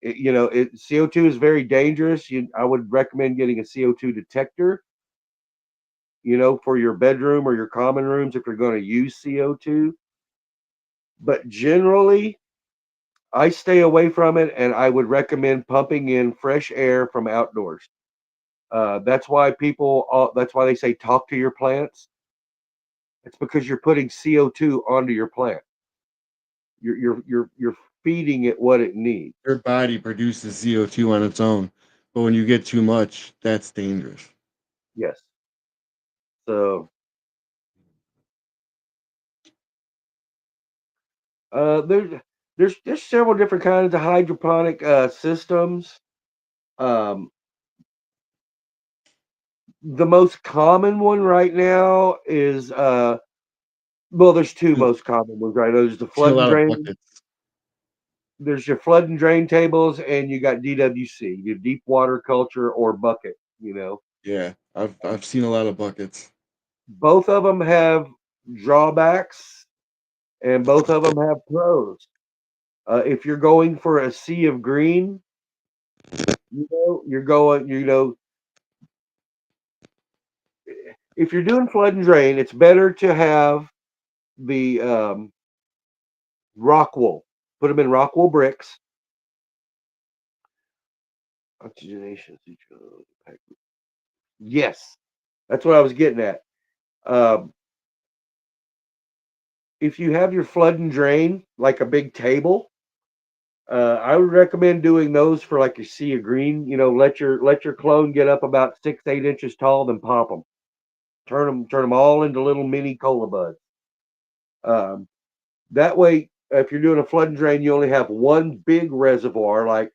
CO2 is very dangerous. I would recommend getting a CO2 detector. For your bedroom or your common rooms if you're going to use CO2. But generally, I stay away from it, and I would recommend pumping in fresh air from outdoors. That's why that's why they say talk to your plants. It's because you're putting CO2 onto your plant. You're feeding it what it needs. Your body produces CO2 on its own, but when you get too much, that's dangerous. Yes. So there's several different kinds of hydroponic systems. Um, the most common one right now is well, there's two most common ones right now. There's the I've seen a flood and lot of drain. buckets. There's your flood and drain tables, and you got DWC, your deep water culture or bucket. Yeah, I've seen a lot of buckets. Both of them have drawbacks, and both of them have pros. If you're going for a sea of green, you're going. If you're doing flood and drain, it's better to have the rock wool. Put them in rock wool bricks. Oxygenation. Yes, that's what I was getting at. Um, if you have your flood and drain like a big table, I would recommend doing those for like your sea of green. Let your clone get up about 6-8 inches tall, then pop them. Turn them all into little mini cola buds. That way, if you're doing a flood and drain, you only have one big reservoir, like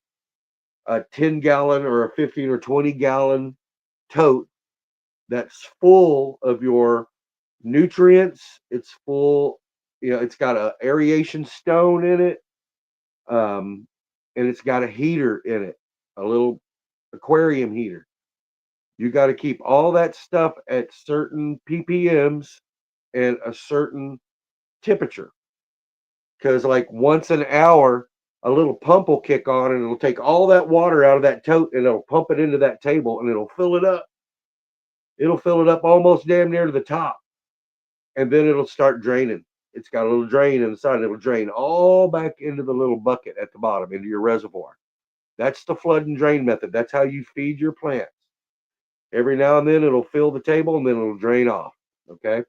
a 10-gallon or a 15 or 20-gallon tote that's full of your nutrients. It's full, it's got a aeration stone in it, and it's got a heater in it, a little aquarium heater. You got to keep all that stuff at certain ppms and a certain temperature, because like once an hour a little pump will kick on and it'll take all that water out of that tote and it'll pump it into that table and it'll fill it up. It'll fill it up almost damn near to the top, and then it'll start draining. It's got a little drain inside. It'll drain all back into the little bucket at the bottom, into your reservoir. That's the flood and drain method. That's how you feed your plants. Every now and then it'll fill the table and then it'll drain off. Okay.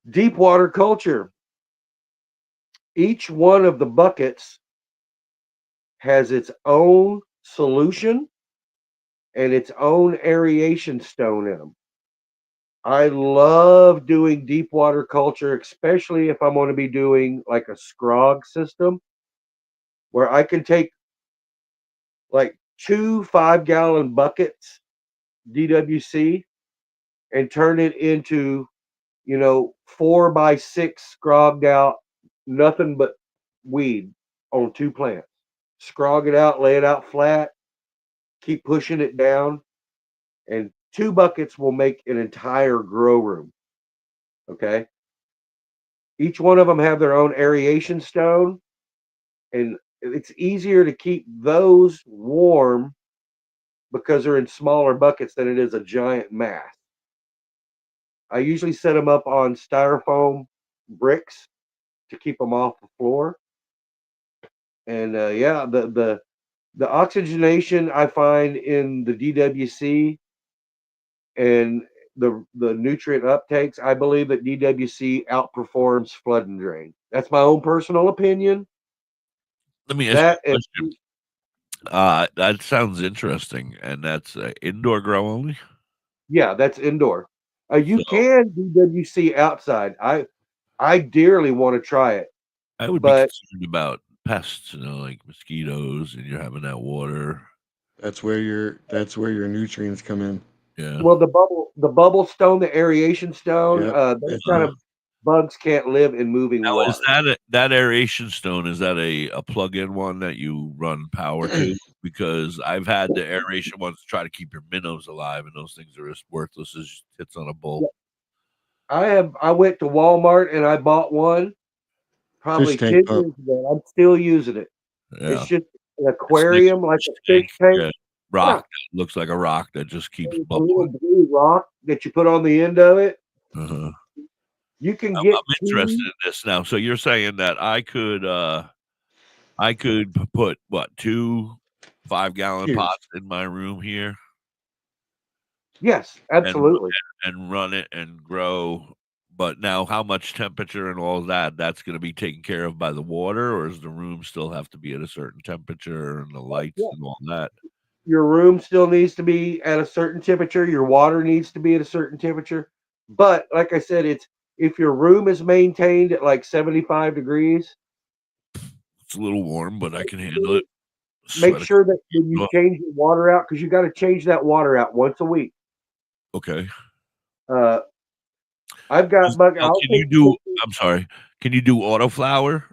Deep water culture. Each one of the buckets has its own solution and its own aeration stone in them. I love doing deep water culture, especially if I'm going to be doing like a scrog system where I can take like 2 5-gallon buckets DWC and turn it into, 4x6 scrogged out, nothing but weed on 2 plants. Scrog it out, lay it out flat, keep pushing it down, and 2 buckets will make an entire grow room. Okay. Each one of them have their own aeration stone, and it's easier to keep those warm because they're in smaller buckets than it is a giant mass. I usually set them up on styrofoam bricks to keep them off the floor. And yeah, the oxygenation I find in the DWC and the nutrient uptakes, I believe that DWC outperforms flood and drain. That's my own personal opinion. Let me ask That you a and question. That sounds interesting, and that's indoor grow only. yeah, that's indoor. You So can DWC outside. I dearly want to try it, I would be but concerned about pests, like mosquitoes, and you're having that water. That's where your nutrients come in. Yeah. well, the bubble stone, the aeration stone, Yep. those kind of bugs can't live in moving Now, water. is that aeration stone? Is that a plug-in one that you run power to? Because I've had the aeration ones to try to keep your minnows alive, and those things are as worthless as hits on a bull. I went to Walmart and I bought one Fish probably tank 10 pump. years ago. I'm still using it. It's Yeah, just an it's like aquarium, a like fish a fish tank, tank. yeah, rock that looks like a rock that just keeps It's a bubbling. little blue rock that you put on the end of it. Uh-huh. You can I'm get interested 2. in this now. So you're saying that I could put what 2 5-gallon Cheers. pots in my room here Yes, and absolutely. run it and grow. But now, how much temperature and all that's going to be taken care of by the water, or does the room still have to be at a certain temperature and the lights Yeah. and all that? Your room still needs to be at a certain temperature. Your water needs to be at a certain temperature. But like I said, it's if your room is maintained at like 75 degrees, It's a little warm, but I can handle it. make Sweat a sure couple that when you off. change your water out, because you got to change that water out once a week. Okay. Uh, I've got bug. Now, I'll can take you do? pictures. I'm sorry. Can you do auto flower?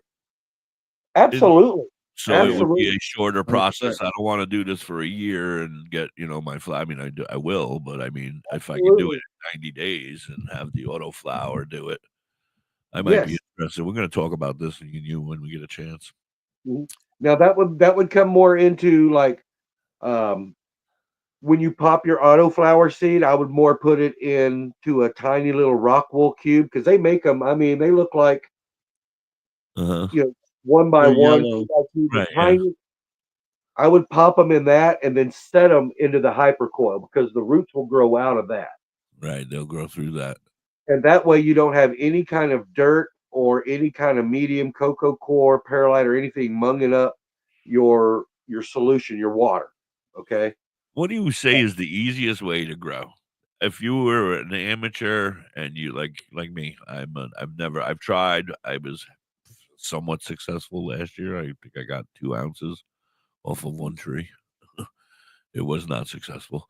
Absolutely, So it would be absolutely. a shorter 100%. process. I don't wanna do this for a year and get, my I mean, I will, but I mean, if I can do it Absolutely. in 90 days and have the auto flower do it, I might be Yes. interested. We're gonna talk about this, me and you, when we get a chance. Mhm. Now that would come more into like um, when you pop your autoflower seed. I would more put it into a tiny little rock wool cube because they make them. I mean, they look like Uh-huh. you know one by They're one, yellow. 2x2, Right, they're yeah. tiny. I would pop them in that and then set them into the hypercoil because the roots will grow out of that. Right, they'll grow through that. And that way you don't have any kind of dirt or any kind of medium cocoa core, perlite, or anything munging up your solution, your water. Okay. What do you say is the easiest way to grow? If you were an amateur and you like me, I've tried. I was somewhat successful last year. I think I got 2 ounces off of one tree. It was not successful.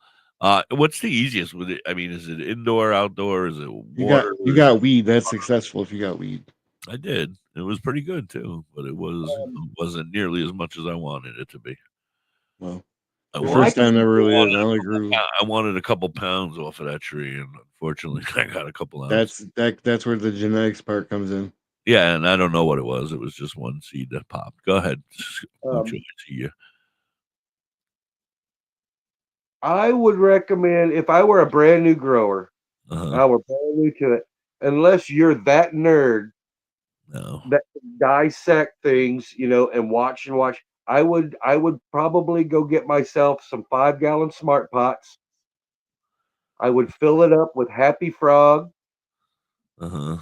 What's the easiest with it? I mean, is it indoor, outdoor? Is it You got water? you got weed. That's successful if you got weed. I did. It was pretty good too, but it wasn't nearly as much as I wanted it to be. Well, I the Well, I first wanted time can never really is. I only a grew. I wanted a couple pounds off of that tree, and unfortunately, I got a couple ounces. That's where the genetics part comes in. Yeah, and I don't know what it was. It was just one seed that popped. Go ahead, Mucho. um, I see you. I would recommend if I were a brand new grower, Uh-huh. I were brand new to it, unless you're that nerd No. that can dissect things, and watch and watch. I would probably go get myself some 5-gallon smart pots. I would fill it up with Happy Frog, Uh-huh.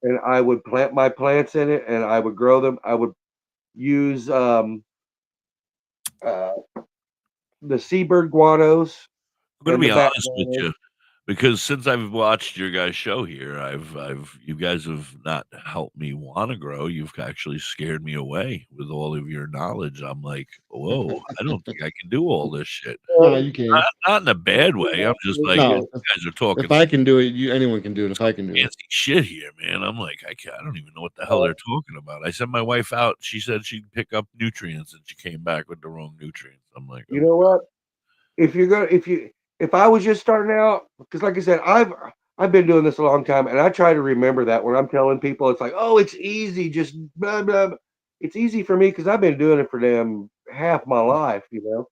and I would plant my plants in it, and I would grow them. I would use uh, the seabird guanos I'm gonna and be the bat honest with guanos. you. Because since I've watched your guys' show here, you guys have not helped me want to grow. You've actually scared me away with all of your knowledge. I'm like, whoa, I don't think I can do all this shit. No, you can. Not in a bad way. I'm just like, No, you guys are talking if I can do it, anyone can do it. If I can do it. fancy shit here, man. I'm like, I don't even know what the hell they're talking about. I sent my wife out. She said she'd pick up nutrients, and she came back with the wrong nutrients. I'm like, You know what? If I was just starting out, because like I said, I've been doing this a long time, and I try to remember that when I'm telling people, it's like, oh, it's easy, just blah blah. It's easy for me because I've been doing it for them half my life, you know.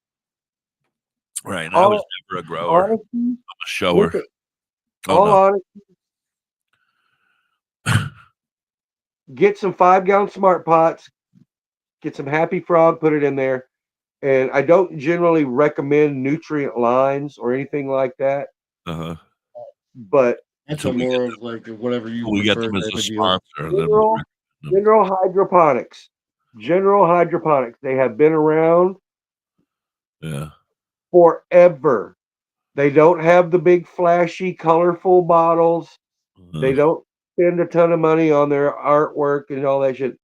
right. And I was never a grower. Honesty, I'm a shower. listen, Oh all no. honesty, get some 5-gallon smart pots, get some Happy Frog, put it in there. And I don't generally recommend nutrient lines or anything like that, Uh-huh. but That's Till we more get of like whatever you we get prefer them as type a of deal. sponsor, and then we'll general hydroponics. General hydroponics. They have been around yeah. forever. They don't have the big flashy, colorful bottles. They Uh, don't spend a ton of money on their artwork and all that shit.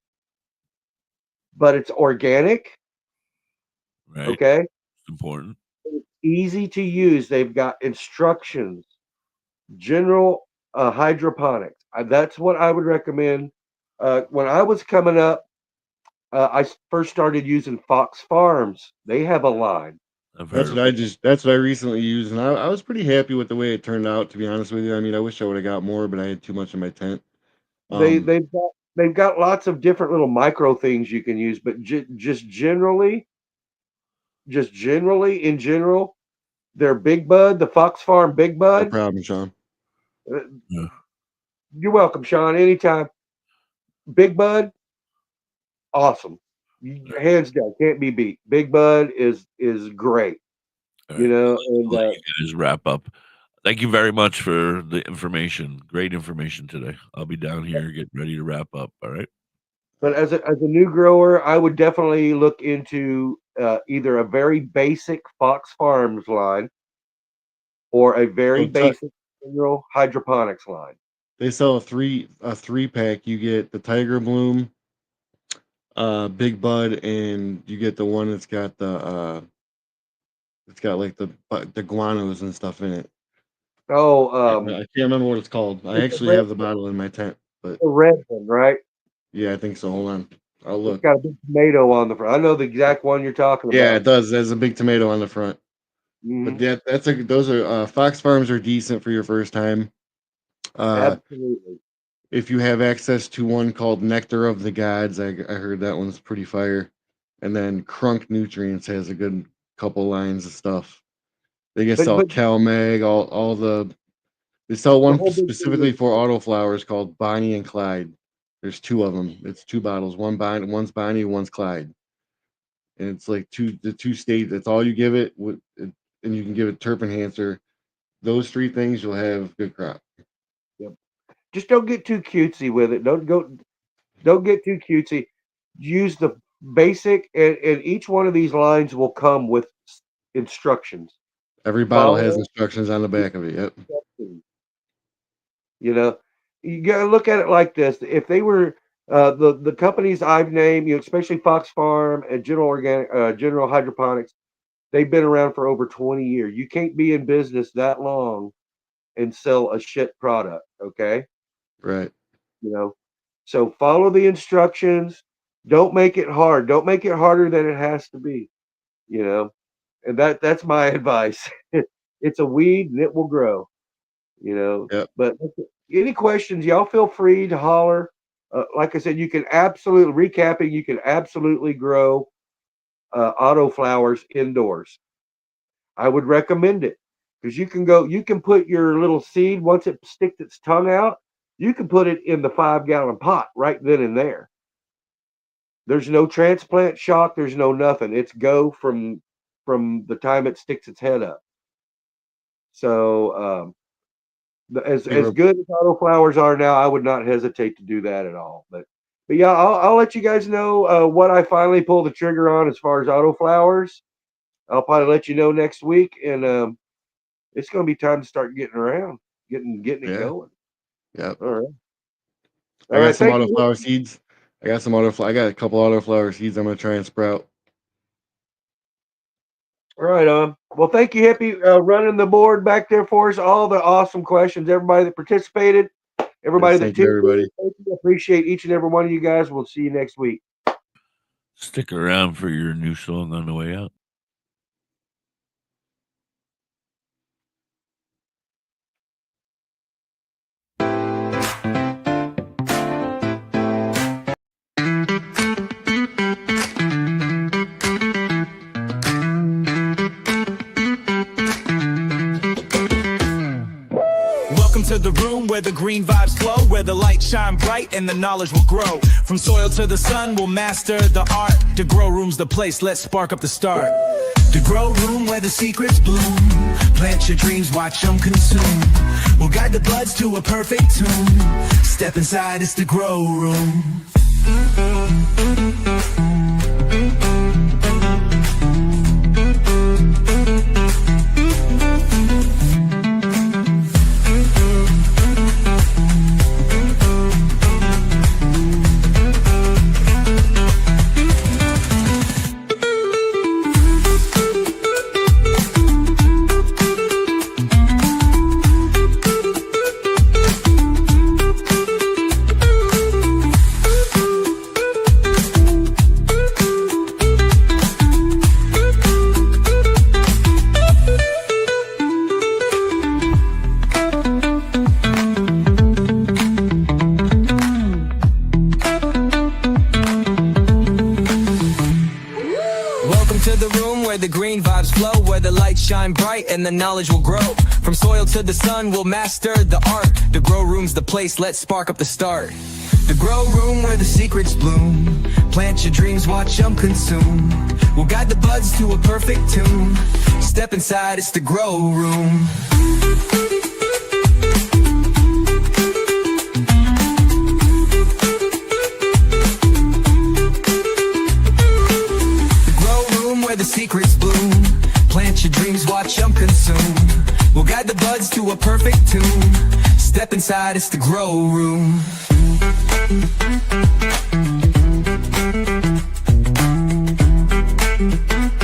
But it's organic, right. okay? It's important. It's easy to use. They've got instructions. General hydroponics. That's what I would recommend. When I was coming up, first started using Fox Farms. They have a line. I've heard of That's what I recently used, and I was pretty happy with the way it turned out. To be honest with you, I mean, I wish I would have got more, but I had too much in my tent. They Um, they've got lots of different little micro things you can use, but just generally in general, their Big Bud, the Fox Farm Big no Bud. problem, Sean. uh, yeah. You're welcome, Sean. Anytime. Big Bud, awesome. Hands down, can't be beat. Big Bud is great. All You right. know, I'll and let you guys wrap up. Thank you very much for the information. Great information today. I'll be down here getting ready to wrap up. All right. but as a new grower, I would definitely look into either a very basic Fox Farms line or a very So basic general hydroponics line. they sell a three pack. You get the Tiger Bloom, Big Bud, and you get the one that's got it's got like the guanos and stuff in it. Oh, I can't remember what it's called. I it's actually have the bottle in my tent, but the red one, right? yeah, I think so. Hold on, I'll It's look. got a big tomato on the front. I know the exact one you're talking Yeah, it about. does. There's a big tomato on the front. But Mhm. yeah, those are Fox Farms are decent for your first time. Uh, Absolutely. if you have access to one called Nectar of the Gods, I heard that one's pretty fire. And then Crunk Nutrients has a good couple lines of stuff. They get sell But CalMag, all they sell the one whole big thing specifically for autoflowers called Bonnie and Clyde. There's two of them. It's two bottles. One's Bonnie, one's Clyde. And it's like the two states. That's all you give it, and you can give it Terp Enhancer. Those three things, you'll have good crop. yep. Just don't get too cutesy with it. Don't get too cutesy. Use the basic, and each one of these lines will come with instructions. Every bottle has Follow instructions on the back of it. Yep. instructions. You know, you gotta look at it like this. If they were the companies I've named, especially Fox Farm and General Hydroponics, they've been around for over 20 years. You can't be in business that long and sell a shit product, okay? Right. You know, so follow the instructions. Don't make it hard. Don't make it harder than it has to be. You know, and that's my advice. It's a weed and it will grow. You know, Yep. but any questions, y'all feel free to holler. Like I said, you can absolutely recapping. You can absolutely grow auto flowers indoors. I would recommend it because you can put your little seed once it sticks its tongue out. You can put it in the 5-gallon pot right then and there. There's no transplant shock. There's no nothing. It's go from the time it sticks its head up. So Hey, as good as auto flowers are now, I would not hesitate to do that at all. But yeah, I'll let you guys know what I finally pull the trigger on as far as auto flowers. I'll probably let you know next week, and it's going to be time to start getting around, getting it Yeah. going. Yep. All right. I All got right, some thank you. autoflower seeds. I got a couple autoflower seeds I'm gonna try and sprout. All right, well, thank you, Hippie, running the board back there for us. All the awesome questions, everybody that participated, everybody Yes, that thank you, tuned in. everybody. Thank you. Appreciate each and every one of you guys. We'll see you next week. Stick around for your new song on the way out. Welcome to the room where the green vibes flow, where the light shine bright and the knowledge will grow. From soil to the sun, we'll master the art. To grow room's the place, let's spark up the start. The grow room where the secrets bloom. Plant your dreams, watch them consume. We'll guide the buds to a perfect tune. Step inside, it's the grow room. Shine bright and the knowledge will grow. From soil to the sun, we'll master the art. The grow room's the place, let's spark up the start. The grow room where the secrets bloom. Plant your dreams, watch them consume. We'll guide the buds to a perfect tune. Step inside, it's the grow room. The grow room where the secrets bloom. Plant your dreams, watch them consume. We'll guide the buds to a perfect tune. Step inside, it's the grow room.